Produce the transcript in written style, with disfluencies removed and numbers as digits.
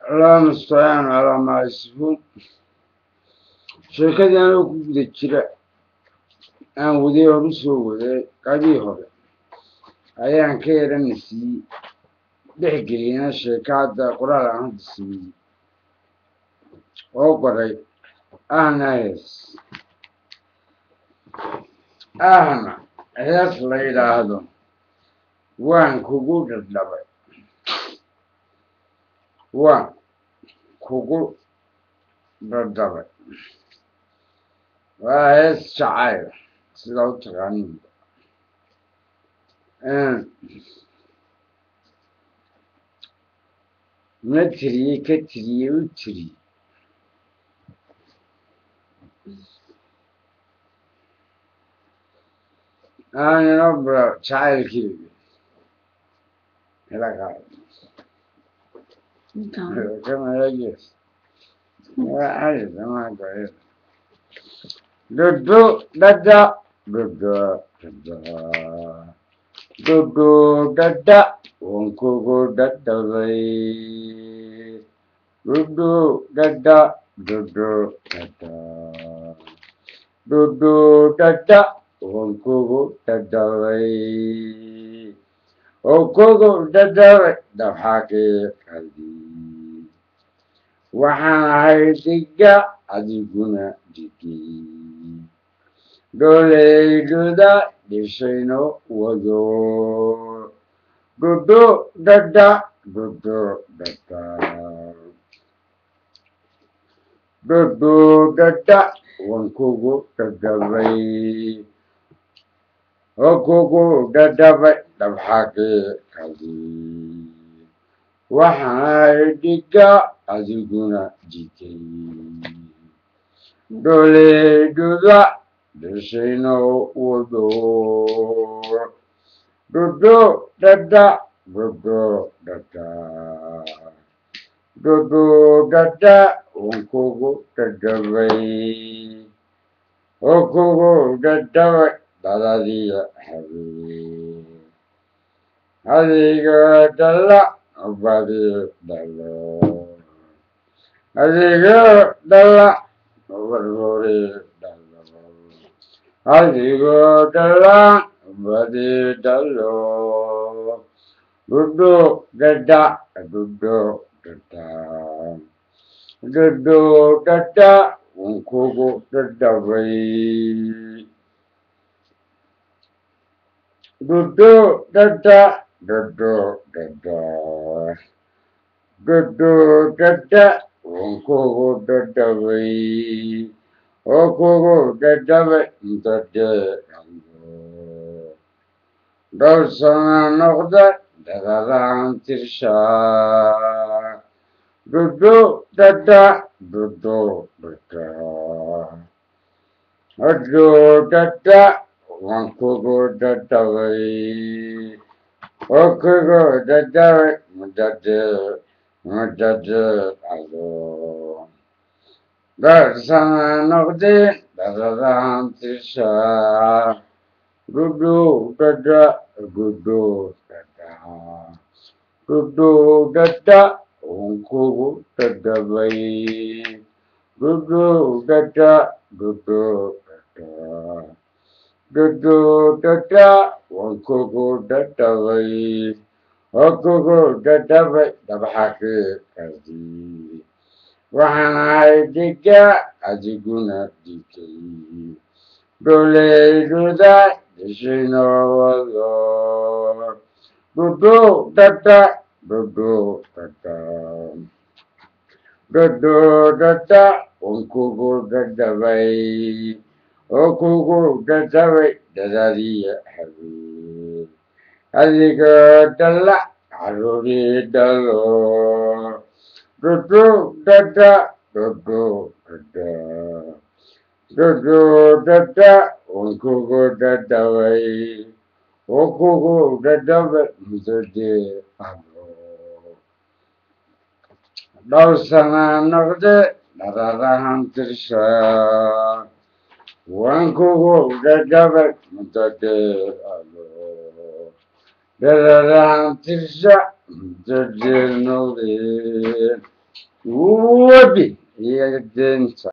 اللهم المستعان على ما يصفون sheekadii anoo ku guda jira aan waday hor u soo waday qabii hore ayaan ka yarana siiyey dhexgeliyana sheeko hadda qoraal aan hadda sameeyey oo qoray ahna hees la yidhaahdo waan kugu dhadhabay waan kugu dhadhabay waa hees jacayl sidaa u taqaaninba ma tiriyey ka tiriyey u tiriyey aanino baro jacaylkeyga ila qaado kamalagees waa cali damaanka dudu dada dudu dada waan kugu dhadhabay dudu dada waan kugu dhadhabay oo kugu dhadhabay dabxaqiiqadii waxaan ahay diga adiguna digi dhooleyduda dhishayno wado dudu dada waan kugu dhadhabay oo kugu dhadhabay dabxaqiiqadii waxaan ahay diga adiguna digay dhooleyduda dhishayno wado dudu dada waan kugu dhadhabay oo kugu dhadhabay dadadii habeen adiga dhala badi dhalo adiga dhala barori dhalo adiga dhala badi dhalo dudu dada waan kugu dhadhabay dudu dada waan kugu dhadhabay oo kugu dhadhabay dhowr sana noqda dadadaan tirshaa dudu dada waan kugu dhadhabay oo kugu dhadhabay mudade ado dhowr sana noqda dadadaan tirshaa dudu dada waan kugu dhadhabay dudu dada waan kugu dhadhabay oo kugu dhadhabay dabxaqiiqadii waxaan ahay diga adiguna digay dhooleyduda dhishayno wado dudu dada waan kugu dhadhabay oo kugu dhadhabay dadadii habeen adiga dhala caruurii dhalo dudu dada waan kugu dhadhabay oo kugu dhadhabay mudade ado dhowr sana noqde dadadahan tirshaa waan kugu dhadhabay mudade ado dadadahan tirsha mudade noqde wabi iyo deenta